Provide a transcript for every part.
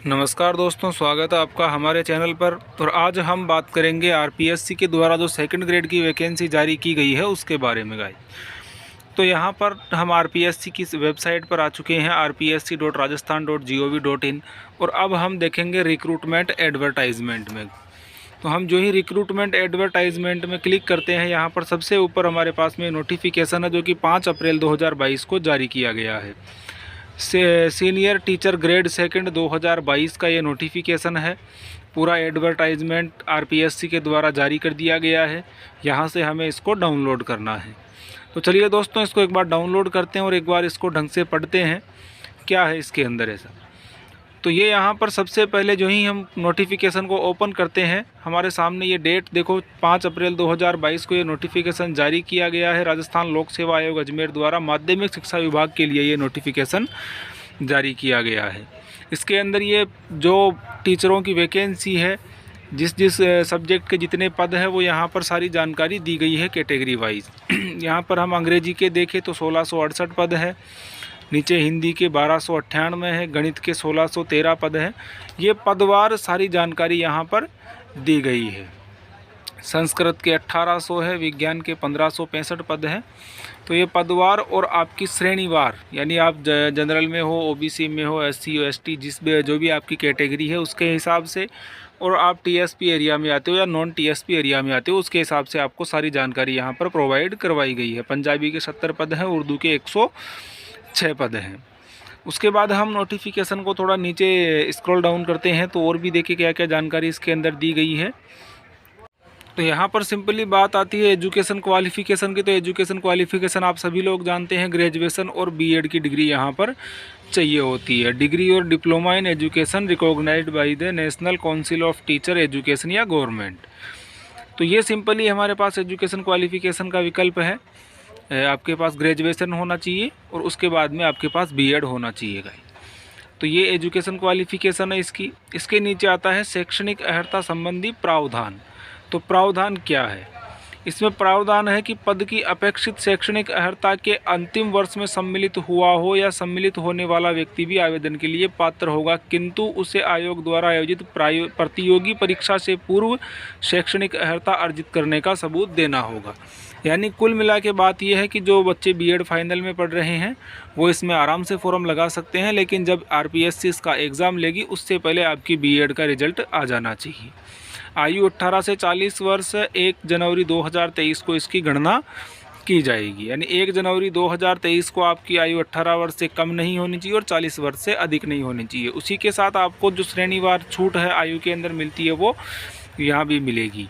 नमस्कार दोस्तों, स्वागत है आपका हमारे चैनल पर। और आज हम बात करेंगे आरपीएससी के द्वारा जो सेकंड ग्रेड की वैकेंसी जारी की गई है उसके बारे में गाइस। तो यहाँ पर हम आरपीएससी की वेबसाइट पर आ चुके हैं rpsc.rajasthan.gov.in। और अब हम देखेंगे रिक्रूटमेंट एडवर्टाइजमेंट में। तो हम जो ही रिक्रूटमेंट एडवर्टाइजमेंट में क्लिक करते हैं, यहाँ पर सबसे ऊपर हमारे पास में नोटिफिकेशन है जो कि 5 अप्रैल 2022 को जारी किया गया है। सीनियर टीचर ग्रेड सेकंड 2022 का ये नोटिफिकेशन है। पूरा एडवर्टाइजमेंट आरपीएससी के द्वारा जारी कर दिया गया है। यहाँ से हमें इसको डाउनलोड करना है। तो चलिए दोस्तों, इसको एक बार डाउनलोड करते हैं और एक बार इसको ढंग से पढ़ते हैं क्या है इसके अंदर ऐसा। तो ये यहाँ पर सबसे पहले जो ही हम नोटिफिकेशन को ओपन करते हैं, हमारे सामने ये डेट देखो, 5 अप्रैल 2022 को ये नोटिफिकेशन जारी किया गया है। राजस्थान लोक सेवा आयोग अजमेर द्वारा माध्यमिक शिक्षा विभाग के लिए ये नोटिफिकेशन जारी किया गया है। इसके अंदर ये जो टीचरों की वैकेंसी है, जिस जिस सब्जेक्ट के जितने पद हैं वो यहाँ पर सारी जानकारी दी गई है कैटेगरी वाइज। यहाँ पर हम अंग्रेजी के देखें तो 1668 पद है, नीचे हिंदी के 1298 है, गणित के 1613 पद हैं। ये पदवार सारी जानकारी यहाँ पर दी गई है। संस्कृत के 1800 है, विज्ञान के 1565 पद हैं। तो ये पदवार और आपकी श्रेणीवार, यानी आप जनरल में हो, ओबीसी में हो, एससी एसटी, जो भी आपकी कैटेगरी है उसके हिसाब से, और आप टीएसपी एरिया में आते हो या नॉन टीएसपी एरिया में आते हो उसके हिसाब से आपको सारी जानकारी यहाँ पर प्रोवाइड करवाई गई है। पंजाबी के 70 पद हैं, उर्दू के 106 पद हैं। उसके बाद हम नोटिफिकेशन को थोड़ा नीचे स्क्रॉल डाउन करते हैं तो और भी देखिए क्या क्या जानकारी इसके अंदर दी गई है। तो यहाँ पर सिंपली बात आती है एजुकेशन क्वालिफ़िकेशन की। तो एजुकेशन क्वालिफ़िकेशन आप सभी लोग जानते हैं, ग्रेजुएशन और बीएड की डिग्री यहाँ पर चाहिए होती है। डिग्री और diploma in education recognised by the National Council of Teacher Education या गवर्नमेंट। तो ये सिंपली हमारे पास एजुकेशन क्वालिफ़िकेशन का विकल्प है। आपके पास ग्रेजुएशन होना चाहिए और उसके बाद में आपके पास बीएड होना चाहिए गाइस। तो ये एजुकेशन क्वालिफ़िकेशन है इसकी। इसके नीचे आता है शैक्षणिक अर्हता संबंधी प्रावधान। तो प्रावधान क्या है? इसमें प्रावधान है कि पद की अपेक्षित शैक्षणिक अर्हता के अंतिम वर्ष में सम्मिलित हुआ हो या सम्मिलित होने वाला व्यक्ति भी आवेदन के लिए पात्र होगा, किंतु उसे आयोग द्वारा आयोजित प्रतियोगी परीक्षा से पूर्व शैक्षणिक अर्हता अर्जित करने का सबूत देना होगा। यानी कुल मिला के बात यह है कि जो बच्चे बीएड फाइनल में पढ़ रहे हैं वो इसमें आराम से फॉर्म लगा सकते हैं, लेकिन जब आरपीएससी इसका एग्ज़ाम लेगी उससे पहले आपकी बीएड का रिजल्ट आ जाना चाहिए। आयु 18 से 40 वर्ष 1 जनवरी 2023 को इसकी गणना की जाएगी। यानी 1 जनवरी 2023 को आपकी आयु 18 वर्ष से कम नहीं होनी चाहिए और 40 वर्ष से अधिक नहीं होनी चाहिए। उसी के साथ आपको जो श्रेणीवार छूट है आयु के अंदर मिलती है वो यहाँ भी मिलेगी।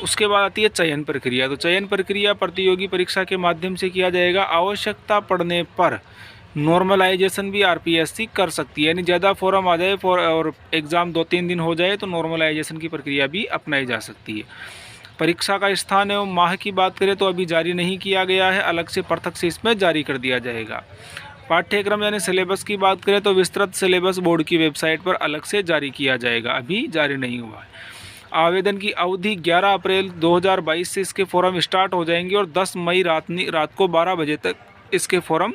उसके बाद आती है चयन प्रक्रिया। तो चयन प्रक्रिया प्रतियोगी परीक्षा के माध्यम से किया जाएगा। आवश्यकता पड़ने पर नॉर्मलाइजेशन भी आरपीएससी कर सकती है, यानी ज़्यादा फॉर्म आ जाए और एग्ज़ाम 2-3 दिन हो जाए तो नॉर्मलाइजेशन की प्रक्रिया भी अपनाई जा सकती है। परीक्षा का स्थान एवं माह की बात करें तो अभी जारी नहीं किया गया है, अलग से पृथक से इसमें जारी कर दिया जाएगा। पाठ्यक्रम यानी सिलेबस की बात करें तो विस्तृत सिलेबस बोर्ड की वेबसाइट पर अलग से जारी किया जाएगा, अभी जारी नहीं हुआ है। आवेदन की अवधि 11 अप्रैल 2022 से इसके फॉर्म स्टार्ट हो जाएंगे और 10 मई रात को 12 बजे तक इसके फॉर्म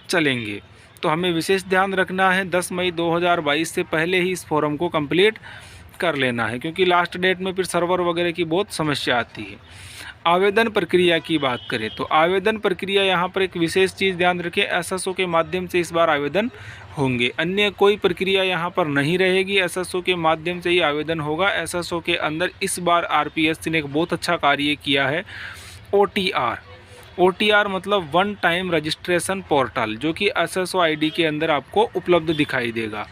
चलेंगे। तो हमें विशेष ध्यान रखना है 10 मई 2022 से पहले ही इस फॉर्म को कंप्लीट कर लेना है, क्योंकि लास्ट डेट में फिर सर्वर वगैरह की बहुत समस्या आती है। आवेदन प्रक्रिया की बात करें तो आवेदन प्रक्रिया यहाँ पर एक विशेष चीज़ ध्यान रखें, एसएसओ के माध्यम से इस बार आवेदन होंगे, अन्य कोई प्रक्रिया यहाँ पर नहीं रहेगी। एसएसओ के माध्यम से ही आवेदन होगा। एसएसओ के अंदर इस बार आरपीएससी ने एक बहुत अच्छा कार्य किया है, ओटीआर मतलब वन टाइम रजिस्ट्रेशन पोर्टल, जो कि एसएसओ आईडी के अंदर आपको उपलब्ध दिखाई देगा।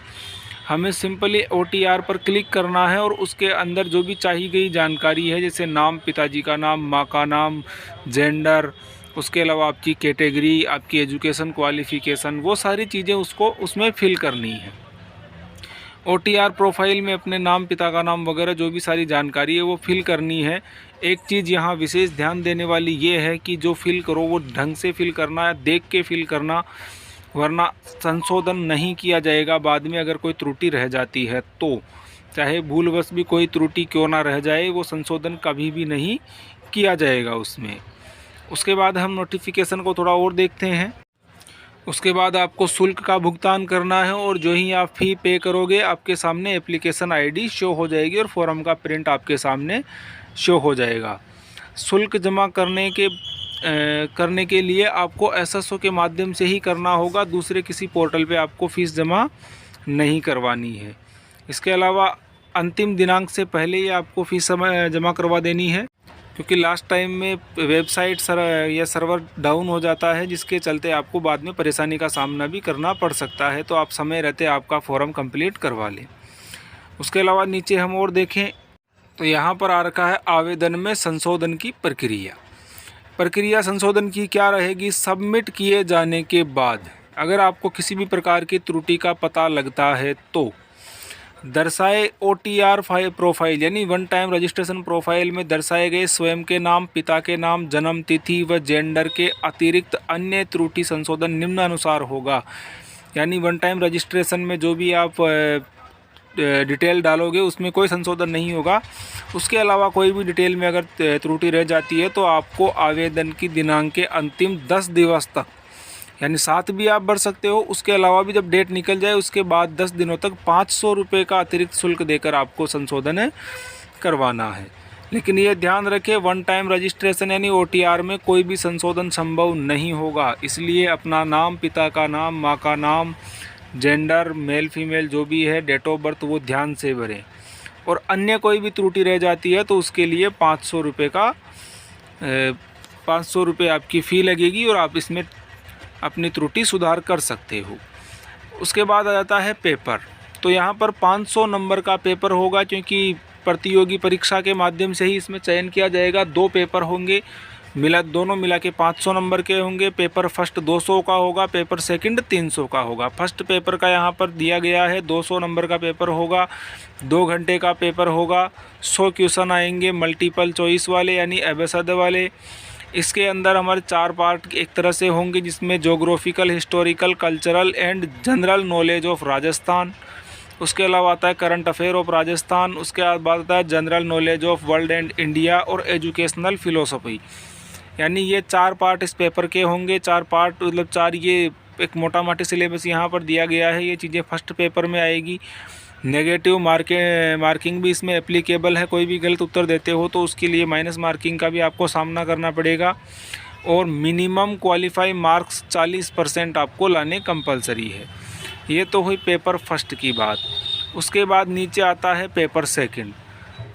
हमें सिंपली ओटीआर पर क्लिक करना है और उसके अंदर जो भी चाहिए गई जानकारी है, जैसे नाम, पिताजी का नाम, माँ का नाम, जेंडर, उसके अलावा आपकी कैटेगरी, आपकी एजुकेशन क्वालिफ़िकेशन, वो सारी चीज़ें उसको उसमें फिल करनी है। ओटीआर प्रोफाइल में अपने नाम, पिता का नाम वगैरह जो भी सारी जानकारी है वो फिल करनी है। एक चीज़ यहाँ विशेष ध्यान देने वाली ये है कि जो फिल करो वो ढंग से फिल करना है, देख के फिल करना, वरना संशोधन नहीं किया जाएगा। बाद में अगर कोई त्रुटि रह जाती है तो चाहे भूलवश भी कोई त्रुटि क्यों ना रह जाए, वो संशोधन कभी भी नहीं किया जाएगा उसमें। उसके बाद हम नोटिफिकेशन को थोड़ा और देखते हैं। उसके बाद आपको शुल्क का भुगतान करना है और जो ही आप फ़ी पे करोगे आपके सामने एप्लीकेशन आईडी शो हो जाएगी और फॉर्म का प्रिंट आपके सामने शो हो जाएगा। शुल्क जमा करने के लिए आपको एसएसओ के माध्यम से ही करना होगा, दूसरे किसी पोर्टल पे आपको फ़ीस जमा नहीं करवानी है। इसके अलावा अंतिम दिनांक से पहले ही आपको फ़ीस जमा करवा देनी है, क्योंकि लास्ट टाइम में वेबसाइट या सर्वर डाउन हो जाता है, जिसके चलते आपको बाद में परेशानी का सामना भी करना पड़ सकता है। तो आप समय रहते आपका फॉर्म कंप्लीट करवा लें। उसके अलावा नीचे हम और देखें तो यहाँ पर आ रखा है आवेदन में संशोधन की प्रक्रिया संशोधन की क्या रहेगी। सबमिट किए जाने के बाद अगर आपको किसी भी प्रकार की त्रुटि का पता लगता है तो दर्शाए OTR प्रोफाइल यानी वन टाइम रजिस्ट्रेशन प्रोफाइल में दर्शाए गए स्वयं के नाम, पिता के नाम, जन्म तिथि व जेंडर के अतिरिक्त अन्य त्रुटि संशोधन निम्नानुसार होगा। यानी वन टाइम रजिस्ट्रेशन में जो भी आप डिटेल डालोगे उसमें कोई संशोधन नहीं होगा। उसके अलावा कोई भी डिटेल में अगर त्रुटि रह जाती है तो आपको आवेदन की दिनांक के अंतिम 10 दिवस तक, यानी 7 भी आप भर सकते हो। उसके अलावा भी जब डेट निकल जाए उसके बाद 10 दिनों तक 500 रुपये का अतिरिक्त शुल्क देकर आपको संशोधन करवाना है। लेकिन ये ध्यान रखें, वन टाइम रजिस्ट्रेशन यानी OTR में कोई भी संशोधन संभव नहीं होगा। इसलिए अपना नाम, पिता का नाम, माँ का नाम, जेंडर मेल फीमेल जो भी है, डेट ऑफ बर्थ वो ध्यान से भरें। और अन्य कोई भी त्रुटि रह जाती है तो उसके लिए 500 रुपये आपकी फ़ी लगेगी और आप इसमें अपनी त्रुटि सुधार कर सकते हो। उसके बाद आ जाता है पेपर। तो यहाँ पर 500 नंबर का पेपर होगा, क्योंकि प्रतियोगी परीक्षा के माध्यम से ही इसमें चयन किया जाएगा। 2 पेपर होंगे, दोनों मिला के 500 नंबर के होंगे। पेपर फर्स्ट 200 का होगा, पेपर सेकंड 300 का होगा। फर्स्ट पेपर का यहाँ पर दिया गया है 200 नंबर का पेपर होगा, 2 घंटे का पेपर होगा। 100 क्वेश्चन आएंगे मल्टीपल चॉइस वाले यानी अबसद वाले। इसके अंदर हमारे 4 पार्ट एक तरह से होंगे, जिसमें geographical, historical, cultural and general knowledge of Rajasthan. उसके अलावा आता है करंट अफेयर ऑफ राजस्थान। उसके बाद आता है general knowledge of world and India और एजुकेशनल फिलोसफी। यानी ये 4 पार्ट इस पेपर के होंगे। 4 पार्ट मतलब 4 ये एक मोटा माटी सिलेबस यहाँ पर दिया गया है। ये चीज़ें फर्स्ट पेपर में आएगी। नेगेटिव मार्किंग भी इसमें एप्लीकेबल है। कोई भी गलत उत्तर देते हो तो उसके लिए माइनस मार्किंग का भी आपको सामना करना पड़ेगा। और मिनिमम क्वालिफाई मार्क्स 40% आपको लाने कंपलसरी है। ये तो हुई पेपर फर्स्ट की बात। उसके बाद नीचे आता है पेपर सेकंड।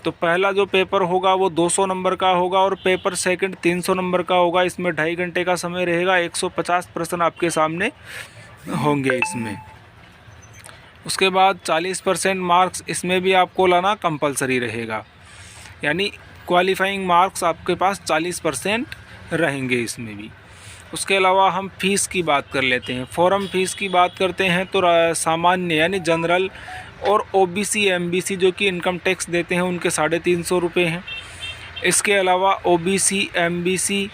तो पहला जो पेपर होगा वो 200 नंबर का होगा और पेपर सेकंड 300 नंबर का होगा। इसमें 2.5 घंटे का समय रहेगा। 150 प्रश्न आपके सामने होंगे इसमें। उसके बाद 40% मार्क्स इसमें भी आपको लाना कंपलसरी रहेगा, यानी क्वालिफाइंग मार्क्स आपके पास 40% रहेंगे इसमें भी। उसके अलावा हम फ़ीस की बात कर लेते हैं। फॉर्म फ़ीस की बात करते हैं तो सामान्य यानी जनरल और OBC MBC जो कि इनकम टैक्स देते हैं उनके 350 रुपये हैं। इसके अलावा OBC MBC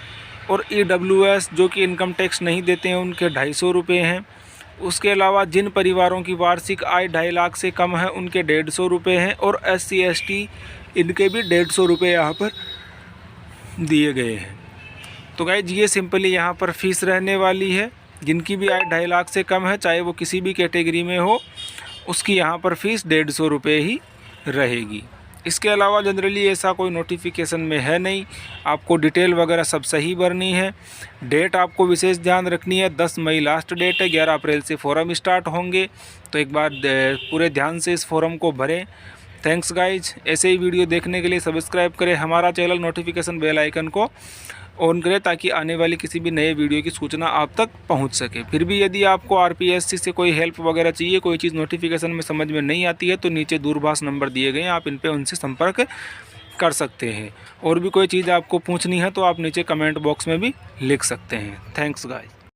और EWS जो कि इनकम टैक्स नहीं देते हैं उनके 250 रुपये हैं। उसके अलावा जिन परिवारों की वार्षिक आय 2.5 लाख से कम है उनके 150 रुपये हैं और SC ST इनके भी 150 रुपये यहाँ पर दिए गए हैं। तो गाइज ये सिंपली यहाँ पर फ़ीस रहने वाली है। जिनकी भी आय 2.5 लाख से कम है, चाहे वो किसी भी कैटेगरी में हो, उसकी यहाँ पर फ़ीस 150 रुपये ही रहेगी। इसके अलावा जनरली ऐसा कोई नोटिफिकेशन में है नहीं। आपको डिटेल वगैरह सब सही भरनी है। डेट आपको विशेष ध्यान रखनी है, 10 मई लास्ट डेट है। 11 अप्रैल से फॉर्म स्टार्ट होंगे। तो एक बार पूरे ध्यान से इस फॉर्म को भरें। Thanks guys. ऐसे ही वीडियो देखने के लिए सब्सक्राइब करें हमारा चैनल, नोटिफिकेशन बेल आइकन को ऑन करें ताकि आने वाली किसी भी नए वीडियो की सूचना आप तक पहुंच सके। फिर भी यदि आपको RPSC से कोई हेल्प वगैरह चाहिए, कोई चीज़ नोटिफिकेशन में समझ में नहीं आती है, तो नीचे दूरभाष नंबर दिए गए हैं, आप इन पे उनसे संपर्क कर सकते हैं। और भी कोई चीज़ आपको पूछनी है तो आप नीचे कमेंट बॉक्स में भी लिख सकते हैं। Thanks guys.